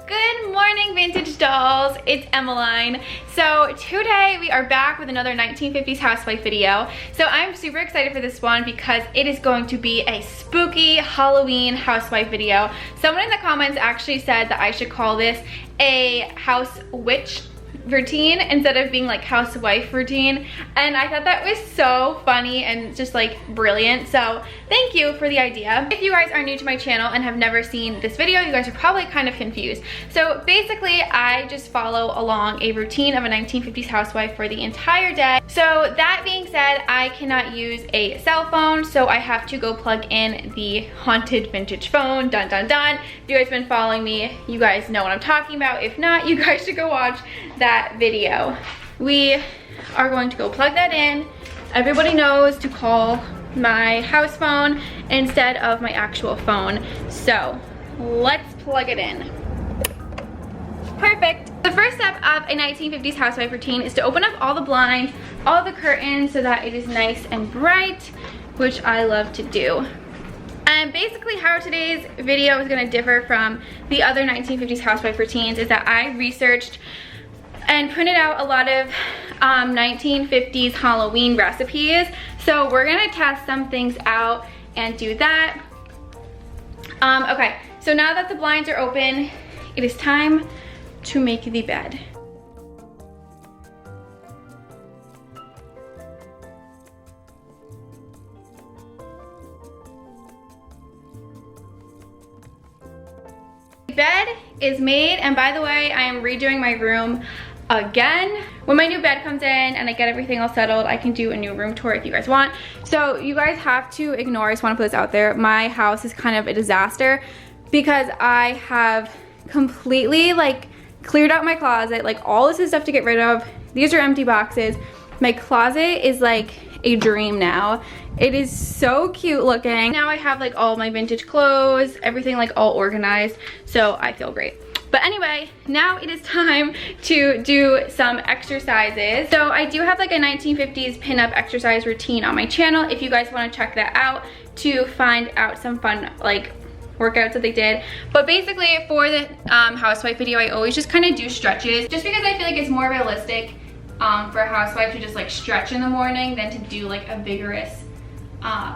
Good morning, vintage dolls. It's Emelyne. So today we are back with another 1950s Housewife video. So I'm super excited for this one because it is going to be a spooky Halloween housewife video. Someone in the comments actually said that I should call this a house witch routine instead of being like housewife routine, and I thought that was so funny and just like brilliant, so thank you for the idea. If you guys are new to my channel and have never seen this video, you guys are probably kind of confused. So basically I just follow along a routine of a 1950s housewife for the entire day. So that being said, I cannot use a cell phone, so I have to go plug in the haunted vintage phone. Dun dun dun. If you guys been following me, you guys know what I'm talking about. If not, you guys should go watch that video. We are going to go plug that in. Everybody knows to call my house phone instead of my actual phone. So let's plug it in. Perfect. The first step of a 1950s housewife routine is to open up all the blinds, all the curtains, so that it is nice and bright, which I love to do. And basically how today's video is going to differ from the other 1950s housewife routines is that I researched and printed out a lot of 1950s Halloween recipes. So we're gonna test some things out and do that. Okay, so now that the blinds are open, it is time to make the bed. The bed is made, and by the way, I am redoing my room again. When my new bed comes in and I get everything all settled, I can do a new room tour if you guys want. So you guys have to ignore, I just want to put this out there, my house is kind of a disaster because I have completely like cleared out my closet. Like all this is stuff to get rid of. These are empty boxes. My closet is like a dream now. It is so cute looking. Now I have like all my vintage clothes, everything like all organized, so I feel great. But anyway, now it is time to do some exercises. So I do have like a 1950s pinup exercise routine on my channel if you guys want to check that out to find out some fun like workouts that they did. But basically for the housewife video, I always just kind of do stretches just because I feel like it's more realistic for a housewife to just like stretch in the morning than to do like a vigorous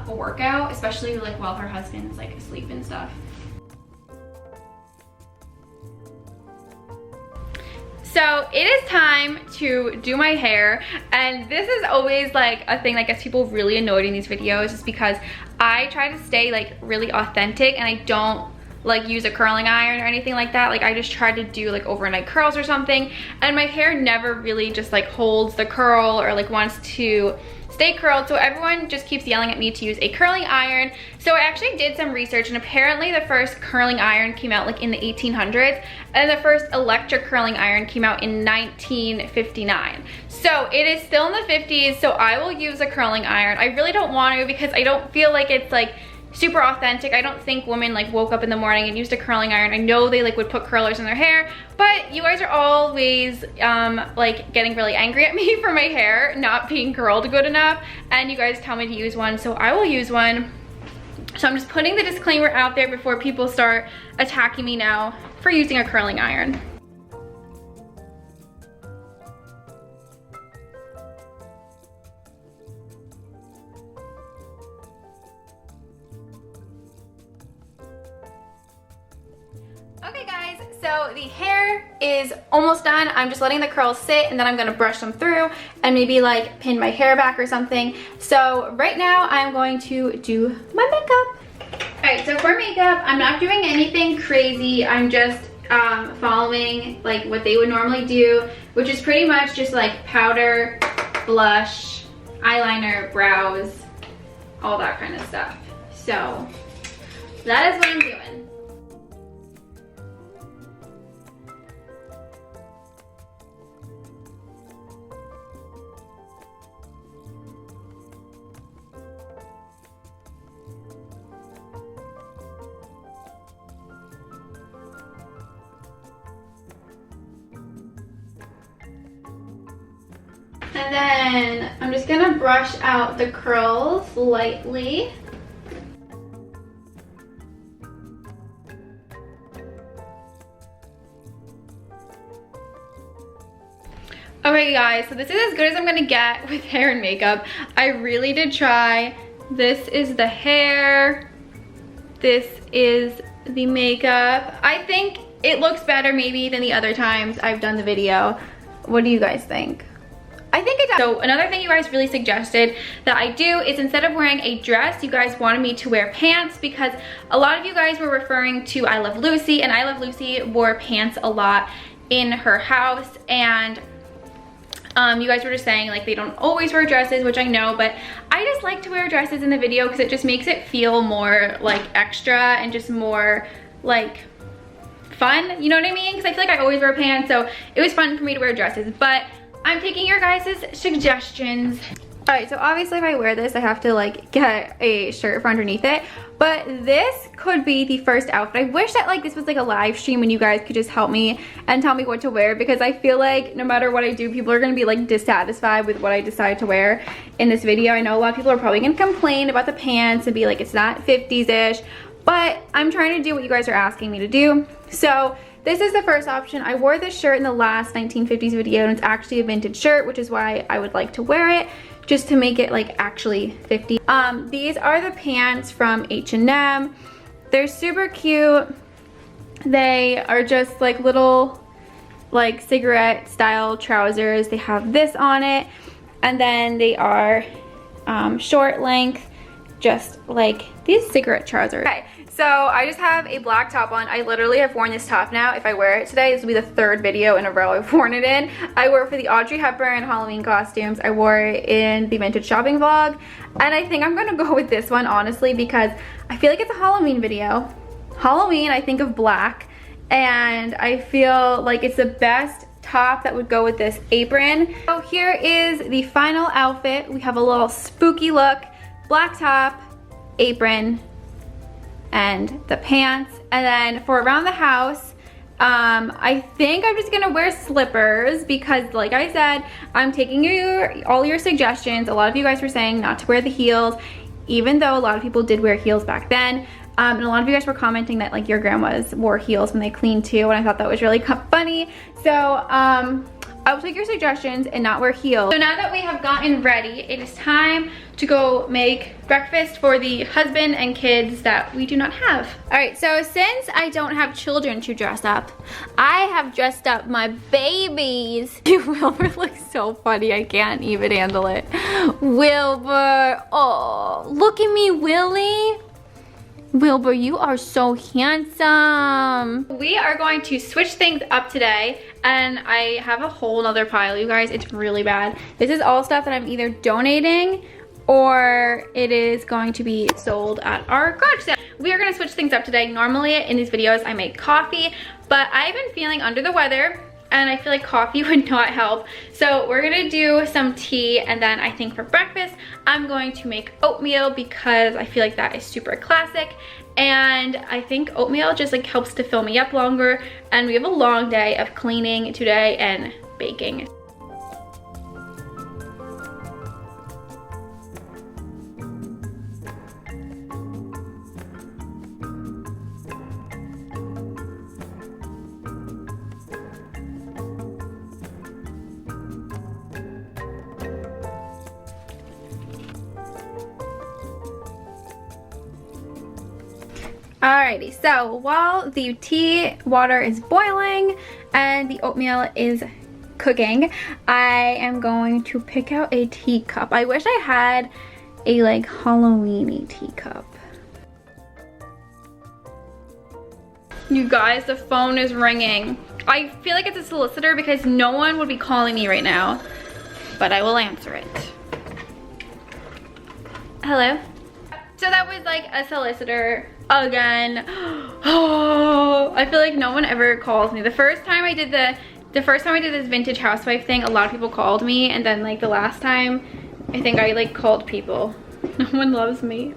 workout, especially like while her husband's like asleep and stuff. So it is time to do my hair, and this is always like a thing that gets people really annoyed in these videos just because I try to stay like really authentic and I don't like use a curling iron or anything like that. Like I just try to do like overnight curls or something, and my hair never really just like holds the curl or like wants to stay curled, so everyone just keeps yelling at me to use a curling iron. So I actually did some research, and apparently the first curling iron came out like in the 1800s, and the first electric curling iron came out in 1959. So it is still in the 50s, so I will use a curling iron. I really don't want to because I don't feel like it's like super authentic. I don't think women like woke up in the morning and used a curling iron. I know they like would put curlers in their hair, but you guys are always like getting really angry at me for my hair not being curled good enough, and you guys tell me to use one, so I will use one. So I'm just putting the disclaimer out there before people start attacking me now for using a curling iron. Okay guys, so the hair is almost done. I'm just letting the curls sit, and then I'm gonna brush them through and maybe like pin my hair back or something. So right now I'm going to do my makeup. Alright, so for makeup, I'm not doing anything crazy. I'm just following like what they would normally do, which is pretty much just like powder, blush, eyeliner, brows, all that kind of stuff. So that is what I'm doing. And then I'm just gonna brush out the curls lightly. Okay guys, so this is as good as I'm gonna get with hair and makeup. I really did try. This is the hair. This is the makeup. I think it looks better maybe than the other times I've done the video. What do you guys think? I think it does. So another thing you guys really suggested that I do is instead of wearing a dress, you guys wanted me to wear pants because a lot of you guys were referring to I Love Lucy, and I Love Lucy wore pants a lot in her house, and you guys were just saying like they don't always wear dresses, which I know, but I just like to wear dresses in the video because it just makes it feel more like extra and just more like fun, you know what I mean? Because I feel like I always wear pants, so it was fun for me to wear dresses, but I'm taking your guys' suggestions. All right, so obviously if I wear this, I have to like get a shirt for underneath it, but this could be the first outfit. I wish that like this was like a live stream and you guys could just help me and tell me what to wear, because I feel like no matter what I do, people are gonna be like dissatisfied with what I decide to wear in this video. I know a lot of people are probably gonna complain about the pants and be like, it's not 50s-ish, but I'm trying to do what you guys are asking me to do. So this is the first option. I wore this shirt in the last 1950s video, and it's actually a vintage shirt, which is why I would like to wear it, just to make it like actually 50. These are the pants from H&M. They're super cute. They are just like little like cigarette style trousers. They have this on it, and then they are short length, just like these cigarette trousers. Okay, so I just have a black top on. I literally have worn this top now. If I wear it today, this will be the third video in a row I've worn it in. I wore it for the Audrey Hepburn Halloween costumes. I wore it in the vintage shopping vlog. And I think I'm gonna go with this one, honestly, because I feel like it's a Halloween video. Halloween, I think of black, and I feel like it's the best top that would go with this apron. So here is the final outfit. We have a little spooky look, black top, apron, and the pants. And then for around the house, I think I'm just gonna wear slippers because like I said, I'm taking all your suggestions. A lot of you guys were saying not to wear the heels, even though a lot of people did wear heels back then. And a lot of you guys were commenting that like your grandmas wore heels when they cleaned too, and I thought that was really funny. So I will take your suggestions and not wear heels. So now that we have gotten ready, it is time to go make breakfast for the husband and kids that we do not have. All right, so since I don't have children to dress up, I have dressed up my babies. Wilbur looks so funny, I can't even handle it. Wilbur, oh, look at me, Willie. Wilbur, you are so handsome. We are going to switch things up today, and I have a whole nother pile, you guys. It's really bad. This is all stuff that I'm either donating or it is going to be sold at our garage sale. We are gonna switch things up today. Normally in these videos I make coffee, but I've been feeling under the weather and I feel like coffee would not help. So we're gonna do some tea, and then I think for breakfast, I'm going to make oatmeal because I feel like that is super classic. And I think oatmeal just like helps to fill me up longer. And we have a long day of cleaning today and baking. Alrighty, so while the tea water is boiling and the oatmeal is cooking, I am going to pick out a teacup. I wish I had a like Halloween-y teacup. You guys, the phone is ringing. I feel like it's a solicitor because no one would be calling me right now, but I will answer it. Hello? So that was like a solicitor again. Oh, I feel like no one ever calls me. The first time I did this vintage housewife thing, a lot of people called me, and then like the last time, I think I like called people. No one loves me.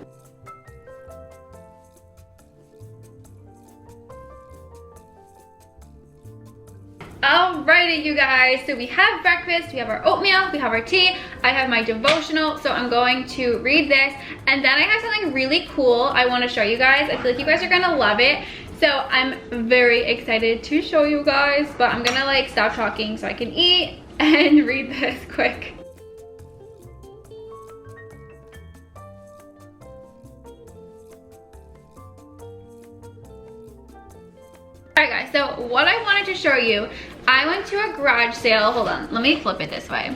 Alrighty, you guys, so we have breakfast, we have our oatmeal, we have our tea, I have my devotional, so I'm going to read this, and then I have something really cool I want to show you guys. I feel like you guys are gonna love it, so I'm very excited to show you guys, but I'm gonna like stop talking so I can eat and read this quick. Alright guys, so what I wanted to show you, I went to a garage sale. Hold on, let me flip it this way.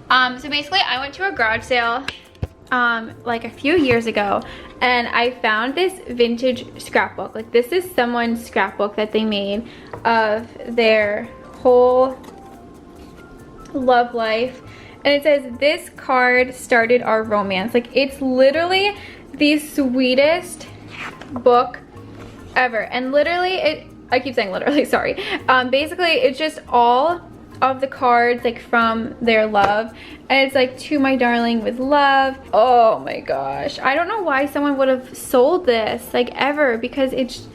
So basically I went to a garage sale like a few years ago, and I found this vintage scrapbook. Like, this is someone's scrapbook that they made of their whole love life, and it says, "This card started our romance." Like, it's literally the sweetest book ever. And literally, I keep saying literally, sorry. Basically, it's just all of the cards like from their love, and it's like, "To my darling with love." Oh my gosh, I don't know why someone would have sold this like ever, because it's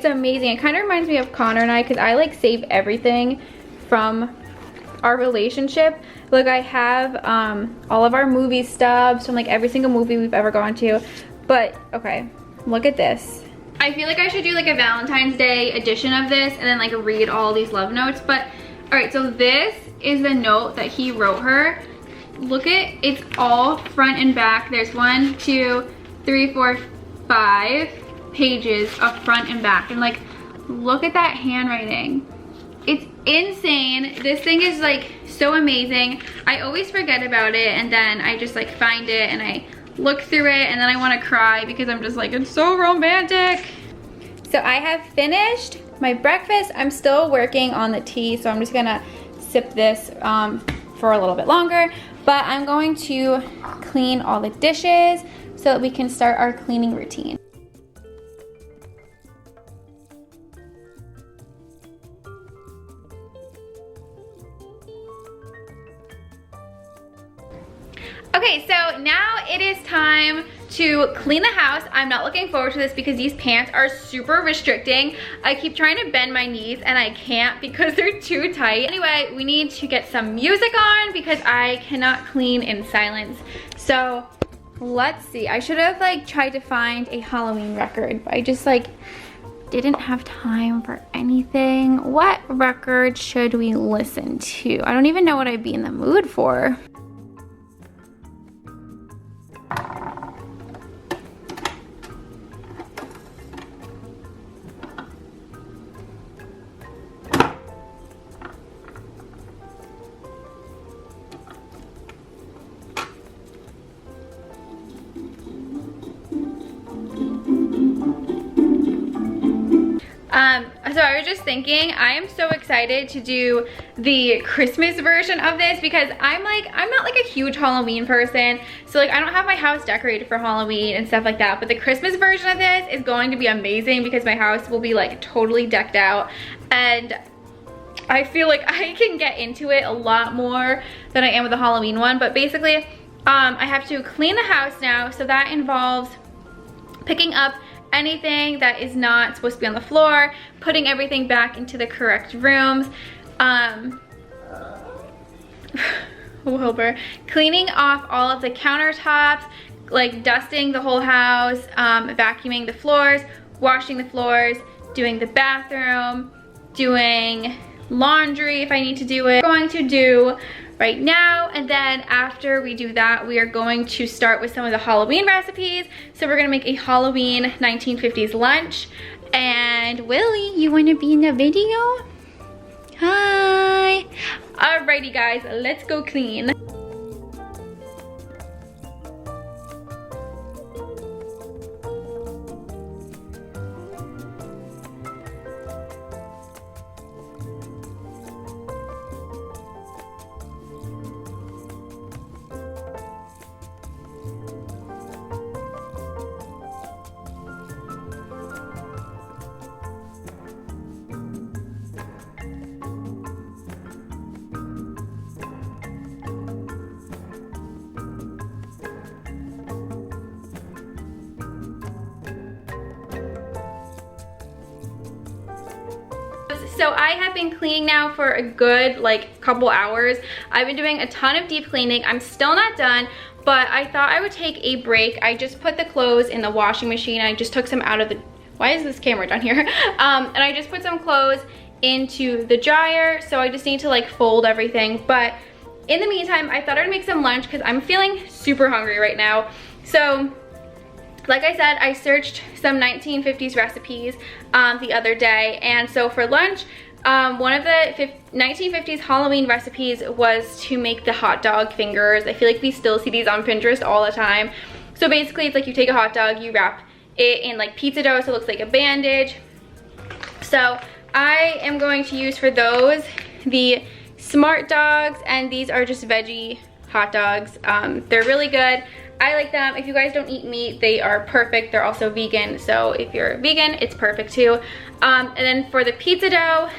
amazing. It kind of reminds me of Connor and I, because I like save everything from our relationship. Like, I have all of our movie stubs from like every single movie we've ever gone to. But okay, look at this. I feel like I should do like a Valentine's Day edition of this and then like read all these love notes. But all right, so this is the note that he wrote her. Look at, it's all front and back. There's 1, 2, 3, 4, 5 pages of front and back. And like, look at that handwriting. It's insane. This thing is like so amazing. I always forget about it, and then I just like find it and I look through it, and then I want to cry because I'm just like, it's so romantic. So I have finished my breakfast. I'm still working on the tea, so I'm just gonna sip this for a little bit longer, but I'm going to clean all the dishes so that we can start our cleaning routine. Okay, so now it is time to clean the house. I'm not looking forward to this because these pants are super restricting. I keep trying to bend my knees and I can't because they're too tight. Anyway, we need to get some music on because I cannot clean in silence. So let's see. I should have like tried to find a Halloween record, but I just like didn't have time for anything. What record should we listen to? I don't even know what I'd be in the mood for. So I was just thinking, I am so excited to do the Christmas version of this because I'm not like a huge Halloween person. So like, I don't have my house decorated for Halloween and stuff like that. But the Christmas version of this is going to be amazing because my house will be like totally decked out. And I feel like I can get into it a lot more than I am with the Halloween one. But basically, I have to clean the house now. So that involves picking up anything that is not supposed to be on the floor, putting everything back into the correct rooms, cleaning off all of the countertops, like dusting the whole house, vacuuming the floors, washing the floors, doing the bathroom, doing laundry if I need to do it. I'm going to do right now, and then after we do that, we are going to start with some of the Halloween recipes. So we're gonna make a Halloween 1950s lunch. And Willie, you wanna be in the video? Hi. Alrighty guys, let's go clean. So I have been cleaning now for a good like couple hours. I've been doing a ton of deep cleaning. I'm still not done, but I thought I would take a break. I just put the clothes in the washing machine. I just took some out of the, why is this camera down here? And I just put some clothes into the dryer. So I just need to like fold everything. But in the meantime, I thought I'd make some lunch because I'm feeling super hungry right now. So like I said, I searched some 1950s recipes the other day. And so for lunch, one of the 1950s Halloween recipes was to make the hot dog fingers. I feel like we still see these on Pinterest all the time. So basically it's like you take a hot dog, you wrap it in like pizza dough so it looks like a bandage. So I am going to use for those the Smart Dogs, and these are just veggie hot dogs. They're really good. I like them. If you guys don't eat meat, they are perfect. They're also vegan, so if you're vegan, it's perfect too. And then for the pizza dough,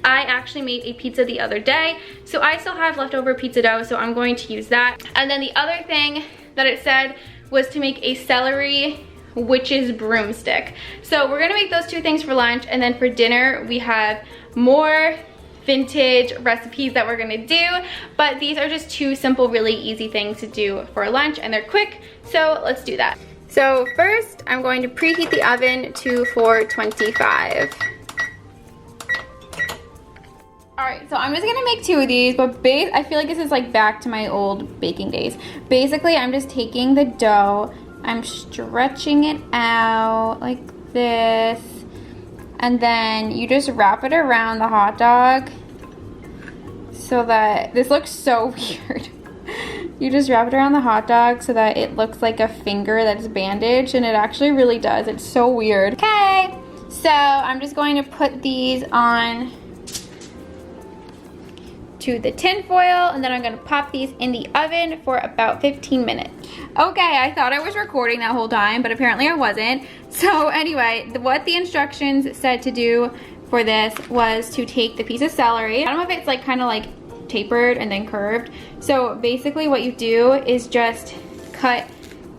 I actually made a pizza the other day, so I still have leftover pizza dough, so I'm going to use that. And then the other thing that it said was to make a celery witch's broomstick. So we're gonna make those two things for lunch, and then for dinner we have more vintage recipes that we're gonna do, but these are just two simple, really easy things to do for lunch, and they're quick, so let's do that. So first, I'm going to preheat the oven to 425. All right, so I'm just gonna make two of these, but I feel like this is like back to my old baking days. Basically, I'm just taking the dough, I'm stretching it out like this, and then you just wrap it around the hot dog so that, this looks so weird. You just wrap it around the hot dog so that it looks like a finger that's bandaged, and it actually really does. It's so weird. Okay, so I'm just going to put these on to the tin foil, and then I'm gonna pop these in the oven for about 15 minutes. Okay, I thought I was recording that whole time, but apparently I wasn't. So anyway, what the instructions said to do for this was to take the piece of celery. I don't know if it's like kind of like tapered and then curved. So basically what you do is just cut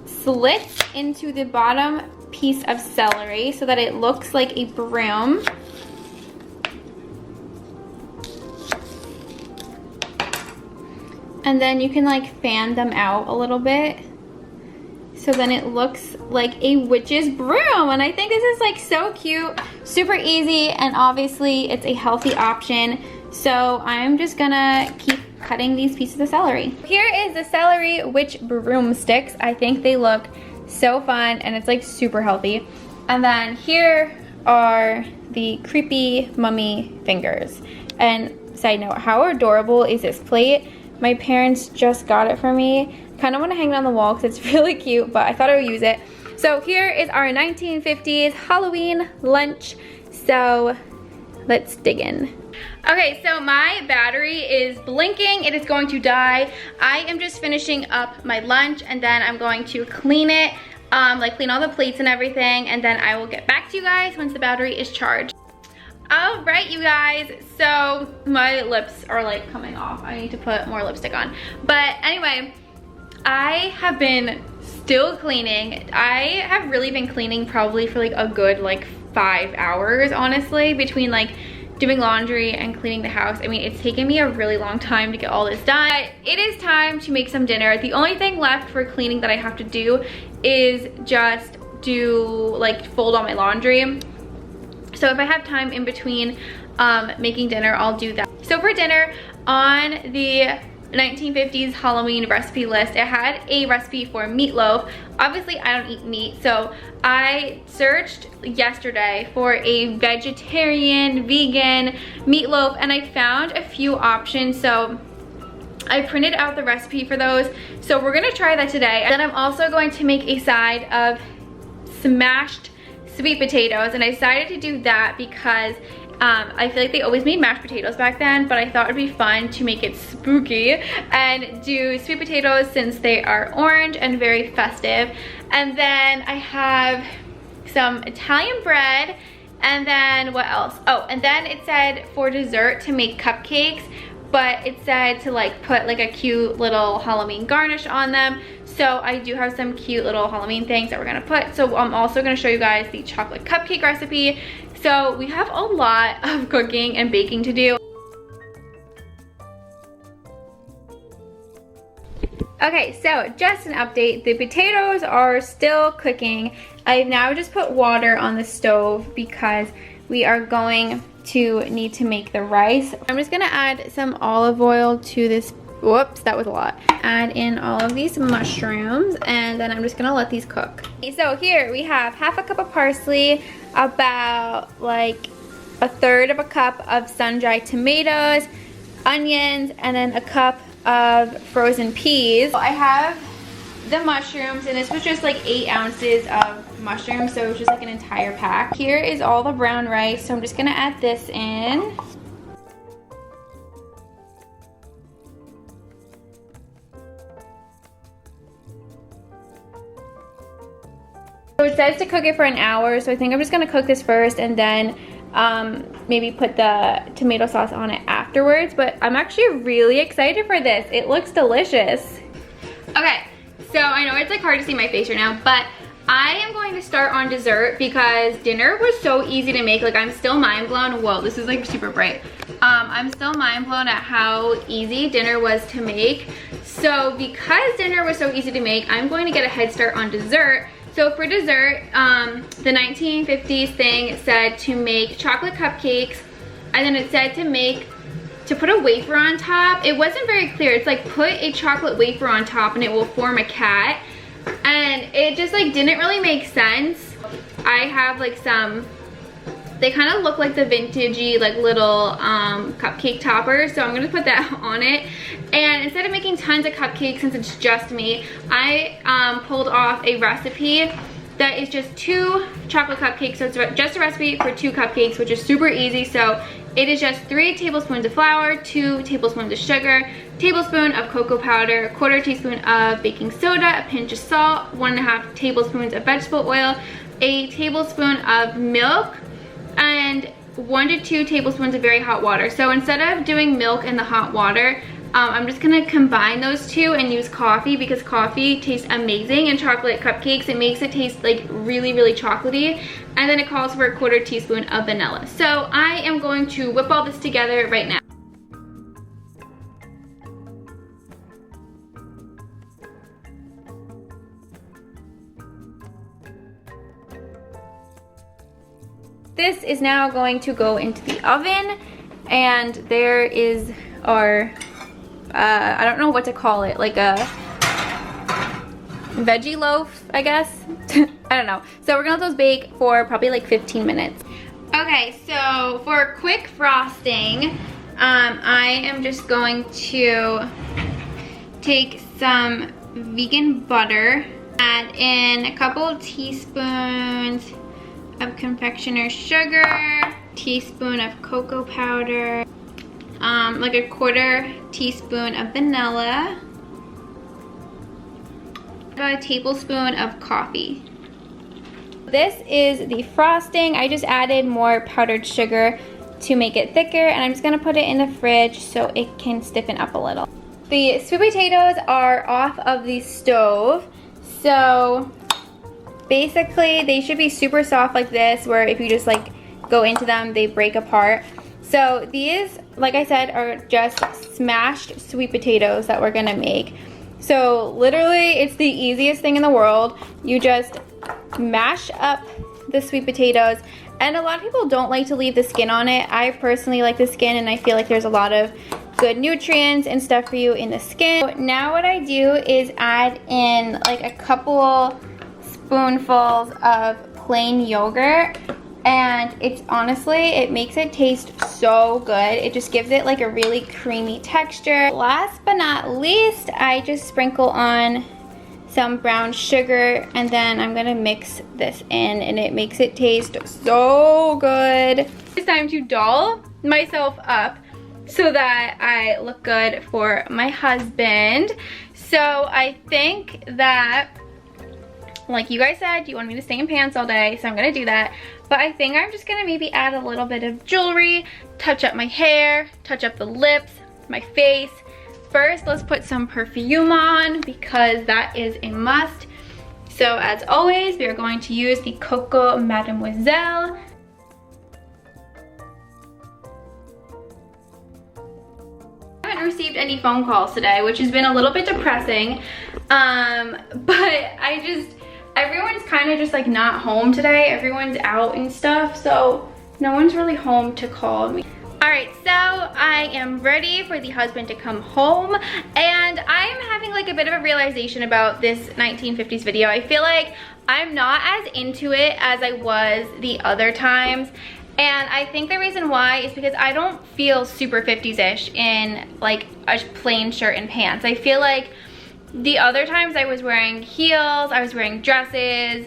slits into the bottom piece of celery so that it looks like a broom. And then you can like fan them out a little bit, so then it looks like a witch's broom. And I think this is like so cute, super easy, and obviously it's a healthy option. So I'm just gonna keep cutting these pieces of celery. Here is the celery witch broomsticks. I think they look so fun, and it's like super healthy. And then here are the creepy mummy fingers. And side note, how adorable is this plate? My parents just got it for me. Kind of want to hang it on the wall because it's really cute, but I thought I would use it. So here is our 1950s Halloween lunch. So let's dig in. Okay, so my battery is blinking. It is going to die. I am just finishing up my lunch, and then I'm going to clean it, like clean all the plates and everything, and then I will get back to you guys once the battery is charged. All right, you guys, so my lips are like coming off. I need to put more lipstick on. But anyway, I have been still cleaning. I have really been cleaning probably for like a good like 5 hours, honestly, between like doing laundry and cleaning the house. I mean, it's taken me a really long time to get all this done. But it is time to make some dinner. The only thing left for cleaning that I have to do is just like fold all my laundry. So if I have time in between making dinner, I'll do that. So for dinner, on the 1950s Halloween recipe list, it had a recipe for meatloaf. Obviously, I don't eat meat, so I searched yesterday for a vegetarian, vegan meatloaf, and I found a few options. So I printed out the recipe for those. So we're gonna try that today. And then I'm also going to make a side of smashed sweet potatoes, and I decided to do that because I feel like they always made mashed potatoes back then, but I thought it'd be fun to make it spooky and do sweet potatoes since they are orange and very festive. And then I have some Italian bread, and then what else? Oh, and then it said for dessert to make cupcakes, but it said to like put like a cute little Halloween garnish on them. So I do have some cute little Halloween things that we're gonna put. So I'm also gonna show you guys the chocolate cupcake recipe. So we have a lot of cooking and baking to do. Okay, so just an update. The potatoes are still cooking. I've now just put water on the stove because we are going to need to make the rice. I'm just gonna add some olive oil to this. Whoops, that was a lot. Add in all of these mushrooms, and then I'm just gonna let these cook. So here we have half a cup of parsley, about like a third of a cup of sun-dried tomatoes, onions, and then a cup of frozen peas. I have the mushrooms, and this was just like 8 ounces of mushrooms, so it was just like an entire pack. Here is all the brown rice, so I'm just gonna add this in. So it says to cook it for an hour, so I think I'm just gonna cook this first and then maybe put the tomato sauce on it afterwards. But I'm actually really excited for this. It looks delicious. Okay, so I know it's like hard to see my face right now, but I am going to start on dessert because dinner was so easy to make. Like, I'm still mind blown. Whoa, this is like super bright. I'm still mind blown at how easy dinner was to make. So because dinner was so easy to make, I'm going to get a head start on dessert. So for dessert, the 1950s thing said to make chocolate cupcakes, and then it said to put a wafer on top. It wasn't very clear. It's like, put a chocolate wafer on top and it will form a cat. And it just like didn't really make sense. I have like some, they kind of look like the vintagey like little cupcake toppers, so I'm gonna put that on it. And instead of making tons of cupcakes, since it's just me, I pulled off a recipe that is just 2 chocolate cupcakes. So it's just a recipe for 2 cupcakes, which is super easy. So it is just 3 tablespoons of flour, 2 tablespoons of sugar, tablespoon of cocoa powder, 1/4 teaspoon of baking soda, a pinch of salt, 1.5 tablespoons of vegetable oil, a tablespoon of milk, and 1 to 2 tablespoons of very hot water. So instead of doing milk in the hot water, I'm just gonna combine those 2 and use coffee, because coffee tastes amazing in chocolate cupcakes. It makes it taste like really, really chocolatey. And then it calls for a 1/4 teaspoon of vanilla. So I am going to whip all this together right now. This is now going to go into the oven, and there is our I don't know what to call it, like a veggie loaf, I guess. I don't know. So we're gonna let those bake for probably like 15 minutes. Okay, so for quick frosting, I am just going to take some vegan butter, add in a couple teaspoons of confectioner's sugar, teaspoon of cocoa powder, like a 1/4 teaspoon of vanilla, about a tablespoon of coffee. This is the frosting. I just added more powdered sugar to make it thicker, and I'm just gonna put it in the fridge so it can stiffen up a little. The sweet potatoes are off of the stove, so basically they should be super soft like this, where if you just like go into them, they break apart. So these, like I said, are just smashed sweet potatoes that we're gonna make. So literally it's the easiest thing in the world. You just mash up the sweet potatoes, and a lot of people don't like to leave the skin on it. I personally like the skin, and I feel like there's a lot of good nutrients and stuff for you in the skin. So now what I do is add in like a couple spoonfuls of plain yogurt, and it's honestly, it makes it taste so good. It just gives it like a really creamy texture. Last but not least, I just sprinkle on some brown sugar, and then I'm gonna mix this in, and it makes it taste so good. It's time to doll myself up so that I look good for my husband. So I think that, like you guys said, you want me to stay in pants all day, so I'm gonna do that. But I think I'm just gonna maybe add a little bit of jewelry, touch up my hair, touch up the lips, my face. First, let's put some perfume on, because that is a must. So as always, we are going to use the Coco Mademoiselle. I haven't received any phone calls today, which has been a little bit depressing. But everyone's kind of just like not home today. Everyone's out and stuff, so No one's really home to call me. Alright, so I am ready for the husband to come home, and I'm having like a bit of a realization about this 1950s video. I feel like I'm not as into it as I was the other times, and I think the reason why is because I don't feel super 50s-ish in like a plain shirt and pants. I feel like the other times I was wearing heels, I was wearing dresses,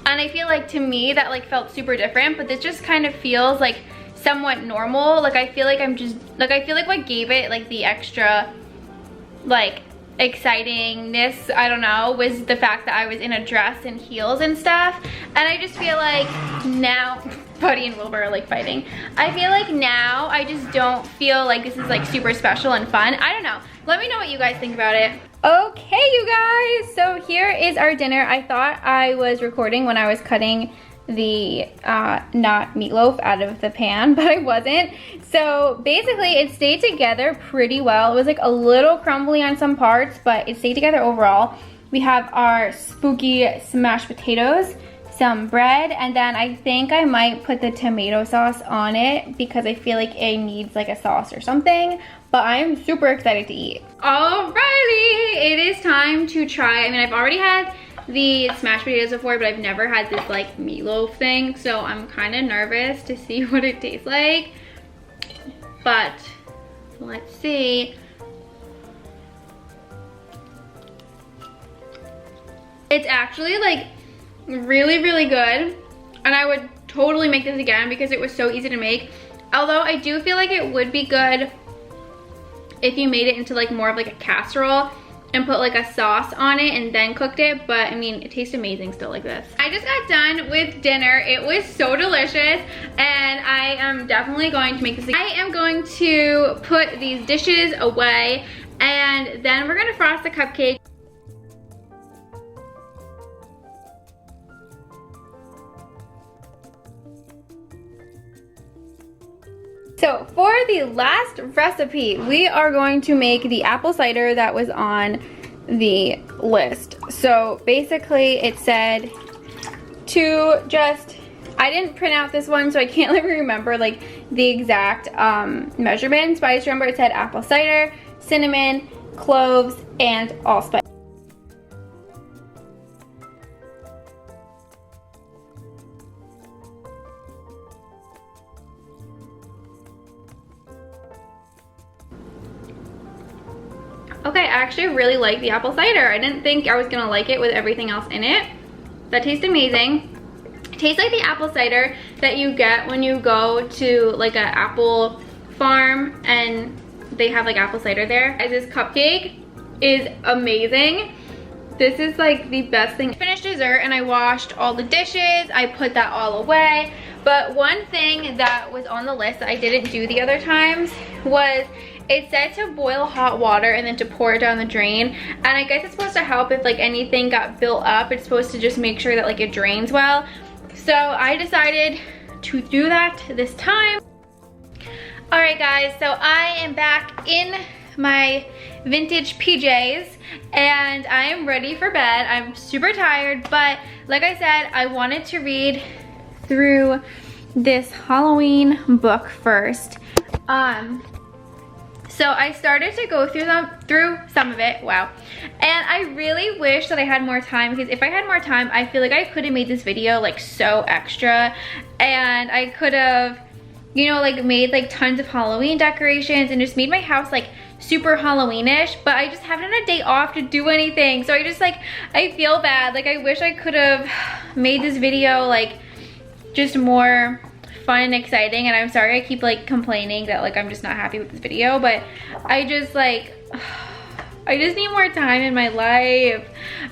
and I feel like to me that like felt super different, but this just kind of feels like somewhat normal. Like I feel like I'm just like, I feel like what gave it like the extra like excitingness, I don't know, was the fact that I was in a dress and heels and stuff. And I just feel like now Buddy and Wilbur are like fighting. I feel like now I just don't feel like this is like super special and fun. I don't know, let me know what you guys think about it. Okay you guys, so here is our dinner. I thought I was recording when I was cutting the not meatloaf out of the pan, but I wasn't. So basically it stayed together pretty well. It was like a little crumbly on some parts, but it stayed together overall. We have our spooky smashed potatoes, some bread, and then I think I might put the tomato sauce on it because I feel like it needs like a sauce or something, but I'm super excited to eat. Alrighty, it is time to try. I mean, I've already had the smashed potatoes before, but I've never had this like meatloaf thing, so I'm kind of nervous to see what it tastes like, but let's see. It's actually like really good, and I would totally make this again because it was so easy to make. Although I do feel like it would be good if you made it into like more of like a casserole and put like a sauce on it and then cooked it, but I mean, it tastes amazing still like this. I just got done with dinner. It was so delicious, and I am definitely going to make this again. I am going to put these dishes away, and then we're gonna frost the cupcake. So for the last recipe, we are going to make the apple cider that was on the list. So basically it said to just, I didn't print out this one, so I can't really remember like the exact measurements, but I just remember it said apple cider, cinnamon, cloves, and allspice. Okay, I actually really like the apple cider. I didn't think I was gonna like it with everything else in it. That tastes amazing. It tastes like the apple cider that you get when you go to like an apple farm and they have like apple cider there. This cupcake is amazing. This is like the best thing. I finished dessert and I washed all the dishes. I put that all away. But one thing that was on the list that I didn't do the other times was it said to boil hot water and then to pour it down the drain. And I guess it's supposed to help if like anything got built up. It's supposed to just make sure that like it drains well. So I decided to do that this time. All right guys, so I am back in my vintage PJs and I am ready for bed. I'm super tired, but like I said, I wanted to read through this Halloween book first. So I started to go through some of it, wow. And I really wish that I had more time, because if I had more time, I feel like I could have made this video like so extra, and I could have, you know, like made like tons of Halloween decorations and just made my house like super Halloweenish, but I just haven't had a day off to do anything. So I just like, I feel bad. Like I wish I could have made this video like just more fun and exciting, and I'm sorry I keep like complaining that like I'm just not happy with this video, but I just like I just need more time in my life.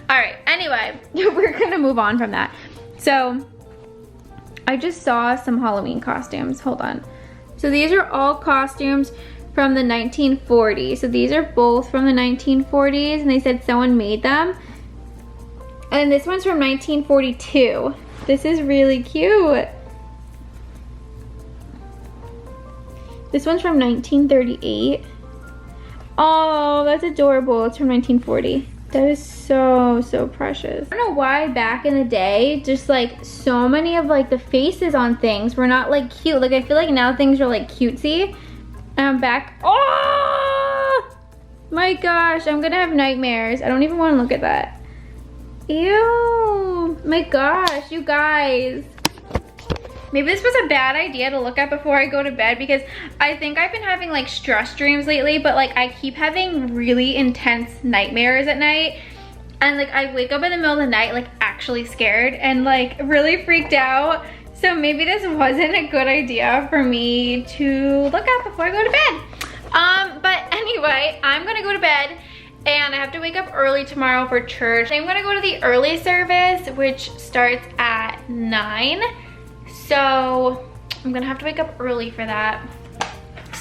All right, anyway, we're gonna move on from that. So I just saw some Halloween costumes. Hold on. So these are all costumes from the 1940s. So these are both from the 1940s, and they said someone made them. And this one's from 1942. This is really cute. This one's from 1938. Oh, that's adorable. It's from 1940. That is so, so precious. I don't know why back in the day, just like so many of like the faces on things were not like cute. Like I feel like now things are like cutesy. And I'm back. Oh my gosh, I'm gonna have nightmares. I don't even want to look at that. Ew, my gosh, you guys. Maybe this was a bad idea to look at before I go to bed because I think I've been having like stress dreams lately, but like I keep having really intense nightmares at night. And like I wake up in the middle of the night like actually scared and like really freaked out. So maybe this wasn't a good idea for me to look at before I go to bed. But anyway, I'm gonna go to bed and I have to wake up early tomorrow for church. I'm gonna go to the early service, which starts at 9. So I'm gonna have to wake up early for that.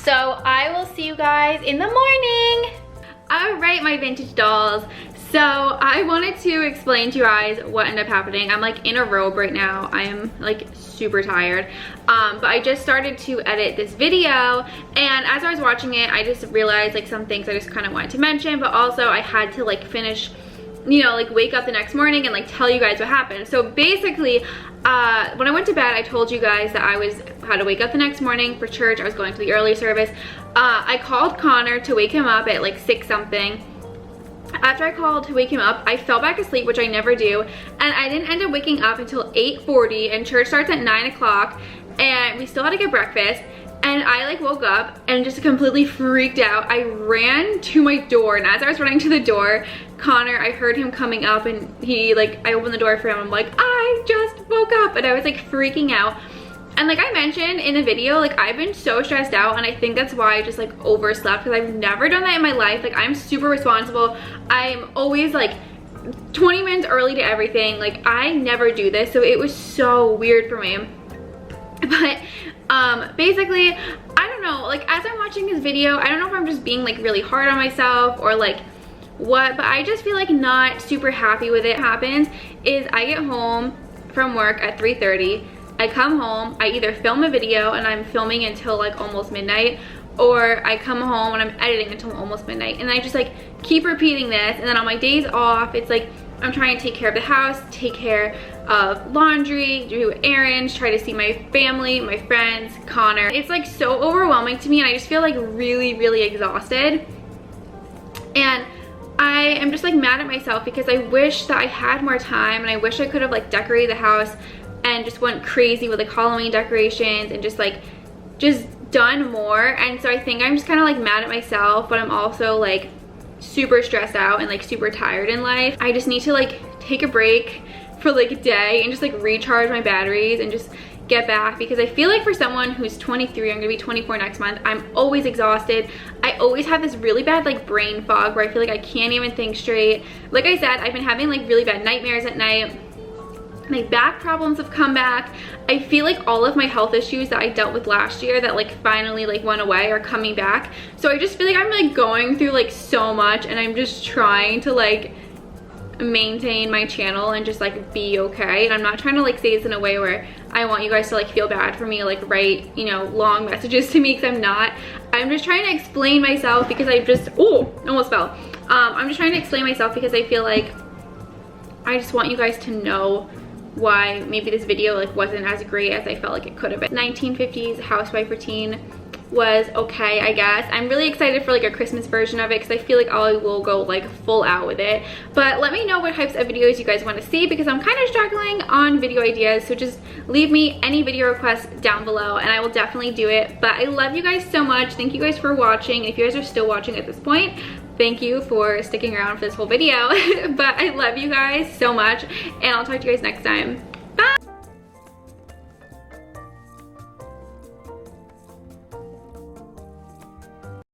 So I will see you guys in the morning. All right, my vintage dolls. So I wanted to explain to you guys what ended up happening. I'm like in a robe right now. I am like super tired. But I just started to edit this video, and as I was watching it, I just realized like some things I just kind of wanted to mention, but also I had to like finish, you know, like wake up the next morning and like tell you guys what happened. So basically, when I went to bed, I told you guys that I had to wake up the next morning for church. I was going to the early service. I called Connor to wake him up at like 6 something. After I called to wake him up, I fell back asleep, which I never do, and I didn't end up waking up until 8:40, and church starts at 9 o'clock, and we still had to get breakfast. And I like woke up and just completely freaked out. I ran to my door, and as I was running to the door, Connor, I heard him coming up, and I opened the door for him. I'm like, I just woke up, and I was like freaking out. And like I mentioned in the video, like I've been so stressed out, and I think that's why I just like overslept, because I've never done that in my life. Like I'm super responsible. I'm always like 20 minutes early to everything. Like I never do this, so it was so weird for me. But basically, I don't know, like as I'm watching this video, I don't know if I'm just being like really hard on myself or like what, but I just feel like not super happy with it. Happens is I get home from work at 3:30. I come home, I either film a video and I'm filming until like almost midnight, or I come home and I'm editing until almost midnight, and I just like keep repeating this. And then on my days off, it's like I'm trying to take care of the house, take care of laundry, do errands, try to see my family, my friends, Connor. It's like so overwhelming to me, and I just feel like really, really exhausted. And I am just like mad at myself because I wish that I had more time, and I wish I could have like decorated the house and just went crazy with like Halloween decorations and just done more. And so I think I'm just kind of like mad at myself, but I'm also like super stressed out and like super tired in life. I just need to like take a break for like a day and just like recharge my batteries and just get back, because I feel like for someone who's 23, I'm gonna be 24 next month, I'm always exhausted. I always have this really bad like brain fog where I feel like I can't even think straight. Like I said, I've been having like really bad nightmares at night. My back problems have come back. I feel like all of my health issues that I dealt with last year that like finally like went away are coming back. So I just feel like I'm like going through like so much, and I'm just trying to like maintain my channel and just like be okay. And I'm not trying to like say this in a way where I want you guys to like feel bad for me, like write, you know, long messages to me, because I'm not. I'm just trying to explain myself because I just, oh, almost fell. I'm just trying to explain myself because I feel like I just want you guys to know why maybe this video like wasn't as great as I felt like it could have been. 1950s Housewife routine was okay, I guess. I'm really excited for like a Christmas version of it because I feel like I will go like full out with it. But let me know what types of videos you guys want to see, because I'm kind of struggling on video ideas. So just leave me any video requests down below and I will definitely do it. But I love you guys so much. Thank you guys for watching. If you guys are still watching at this point, thank you for sticking around for this whole video. But I love you guys so much, and I'll talk to you guys next time.